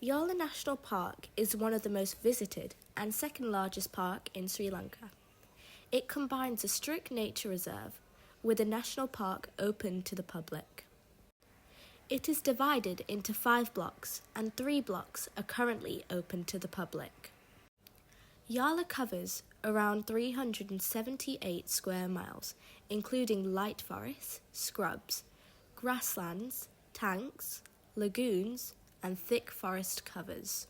Yala National Park is one of the most visited and second largest park in Sri Lanka. It combines a strict nature reserve with a national park open to the public. It is divided into 5 blocks and 3 blocks are currently open to the public. Yala covers around 378 square miles, including light forests, scrubs, grasslands, tanks, lagoons, and thick forest covers.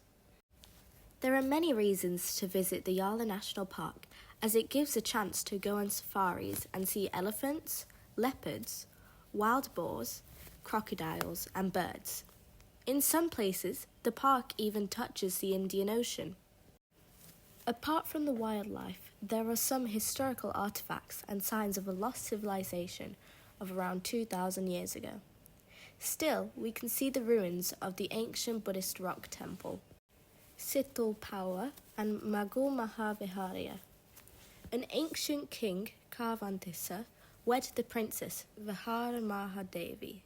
There are many reasons to visit the Yala National Park, as it gives a chance to go on safaris and see elephants, leopards, wild boars, crocodiles, and birds. In some places, the park even touches the Indian Ocean. Apart from the wildlife, there are some historical artifacts and signs of a lost civilization of around 2,000 years ago. Still, we can see the ruins of the ancient Buddhist rock temple, Sithulpawwa and Magul Mahaviharya. An ancient king, Karvantissa, wed the princess Viharamahadevi.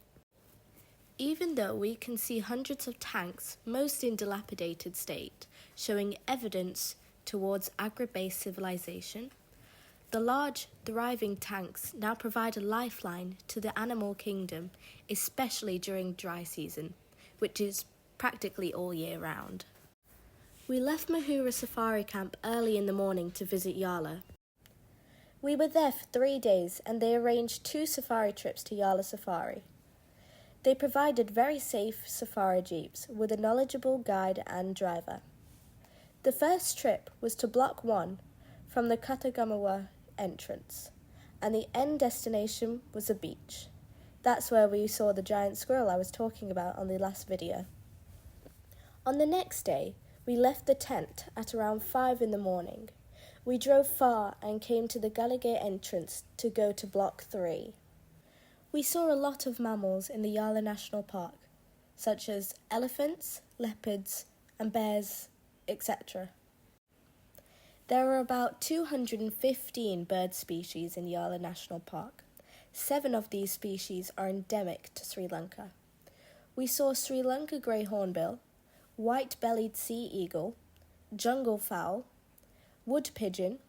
Even though we can see hundreds of tanks, most in dilapidated state, showing evidence towards agri-based civilization, the large, thriving tanks now provide a lifeline to the animal kingdom, especially during dry season, which is practically all year round. We left Mahura Safari Camp early in the morning to visit Yala. We were there for 3 days and they arranged 2 safari trips to Yala Safari. They provided very safe safari jeeps with a knowledgeable guide and driver. The first trip was to Block 1 from the Katagamawa entrance, and the end destination was a beach. That's where we saw the giant squirrel I was talking about on the last video. On the next day, we left the tent at around 5 in the morning. We drove far and came to the Galigay entrance to go to Block 3. We saw a lot of mammals in the Yala National Park, such as elephants, leopards, and bears, etc. There are about 215 bird species in Yala National Park. 7 of these species are endemic to Sri Lanka. We saw Sri Lanka grey hornbill, white-bellied sea eagle, jungle fowl, wood pigeon,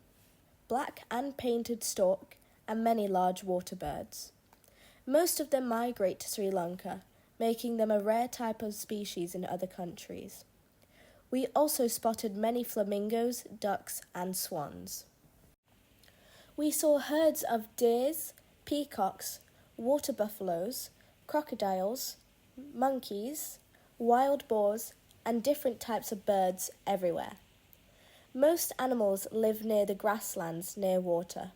black and painted stork, and many large water birds. Most of them migrate to Sri Lanka, making them a rare type of species in other countries. We also spotted many flamingos, ducks, and swans. We saw herds of deers, peacocks, water buffaloes, crocodiles, monkeys, wild boars, and different types of birds everywhere. Most animals live near the grasslands near water.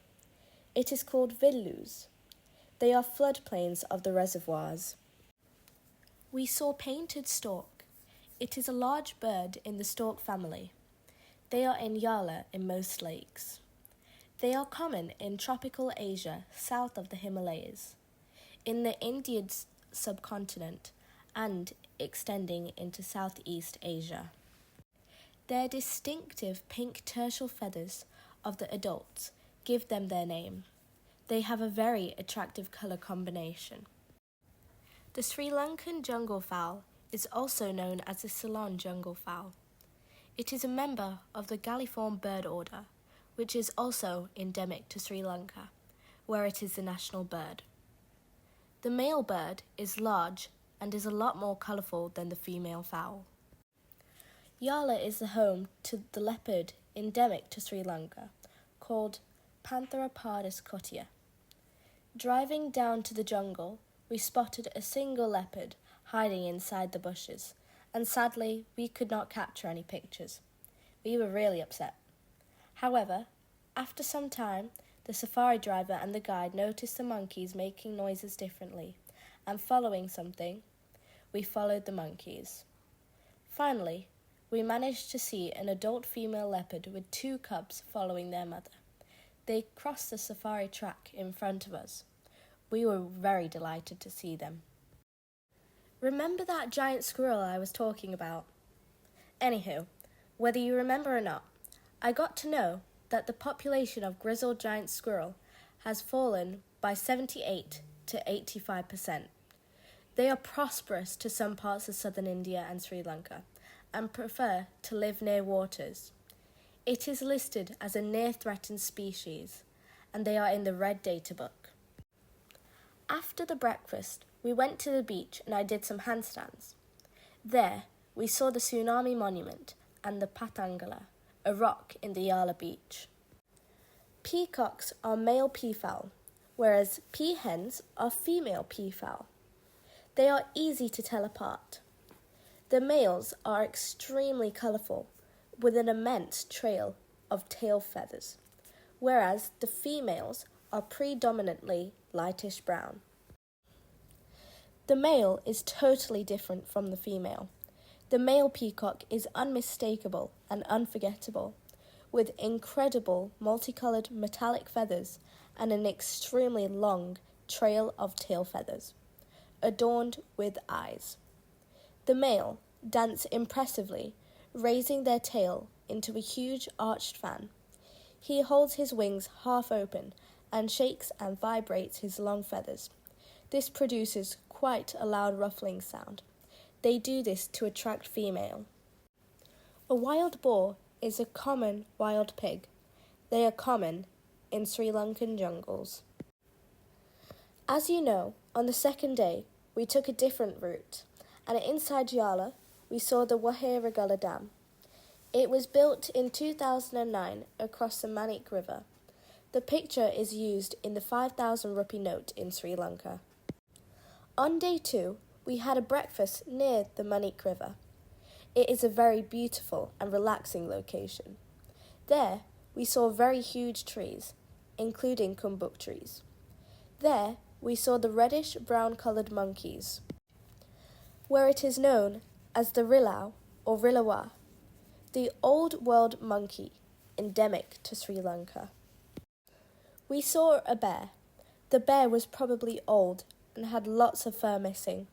It is called villus. They are floodplains of the reservoirs. We saw painted stork. It is a large bird in the stork family. They are in Yala in most lakes. They are common in tropical Asia south of the Himalayas, in the Indian subcontinent, and extending into Southeast Asia. Their distinctive pink tertial feathers of the adults give them their name. They have a very attractive colour combination. The Sri Lankan jungle fowl is also known as the Ceylon jungle fowl. It is a member of the galliform bird order, which is also endemic to Sri Lanka, where it is the national bird. The male bird is large and is a lot more colourful than the female fowl. Yala is the home to the leopard endemic to Sri Lanka, called Panthera pardus cotia. Driving down to the jungle, we spotted a single leopard hiding inside the bushes, and sadly, we could not capture any pictures. We were really upset. However, after some time, the safari driver and the guide noticed the monkeys making noises differently, and following something, we followed the monkeys. Finally, we managed to see an adult female leopard with 2 cubs following their mother. They crossed the safari track in front of us. We were very delighted to see them. Remember that giant squirrel I was talking about? Anywho, whether you remember or not, I got to know that the population of grizzled giant squirrel has fallen by 78 to 85%. They are prosperous to some parts of southern India and Sri Lanka, and prefer to live near waters. It is listed as a near-threatened species, and they are in the Red Data Book. After the breakfast, we went to the beach and I did some handstands. There, we saw the Tsunami Monument and the Patangala, a rock in the Yala beach. Peacocks are male peafowl, whereas peahens are female peafowl. They are easy to tell apart. The males are extremely colourful, with an immense trail of tail feathers, whereas the females are predominantly lightish brown. The male is totally different from the female. The male peacock is unmistakable and unforgettable, with incredible multicoloured metallic feathers and an extremely long trail of tail feathers, adorned with eyes. The male dance impressively, raising their tail into a huge arched fan. He holds his wings half open and shakes and vibrates his long feathers. This produces quite a loud ruffling sound. They do this to attract female. A wild boar is a common wild pig. They are common in Sri Lankan jungles. As you know, on the second day, we took a different route, and inside Yala, we saw the welikala Dam. It was built in 2009 across the Manik River. The picture is used in the 5,000 rupee note in Sri Lanka. On day 2, we had a breakfast near the Manik River. It is a very beautiful and relaxing location. There, we saw very huge trees, including kumbuk trees. There, we saw the reddish-brown coloured monkeys, where it is known as the rilau or rilawa, the old world monkey, endemic to Sri Lanka. We saw a bear. The bear was probably old and had lots of fur missing.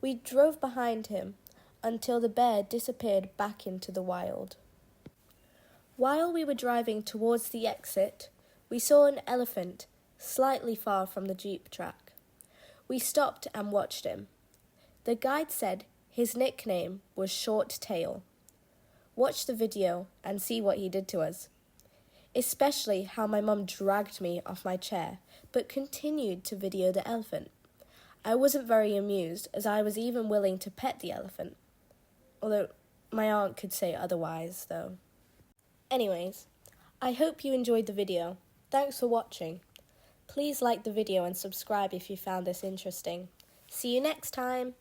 We drove behind him until the bear disappeared back into the wild. While we were driving towards the exit, we saw an elephant slightly far from the jeep track. We stopped and watched him. The guide said his nickname was Short Tail. Watch the video and see what he did to us. Especially how my mum dragged me off my chair, but continued to video the elephant. I wasn't very amused, as I was even willing to pet the elephant. Although my aunt could say otherwise, though. Anyways, I hope you enjoyed the video. Thanks for watching. Please like the video and subscribe if you found this interesting. See you next time!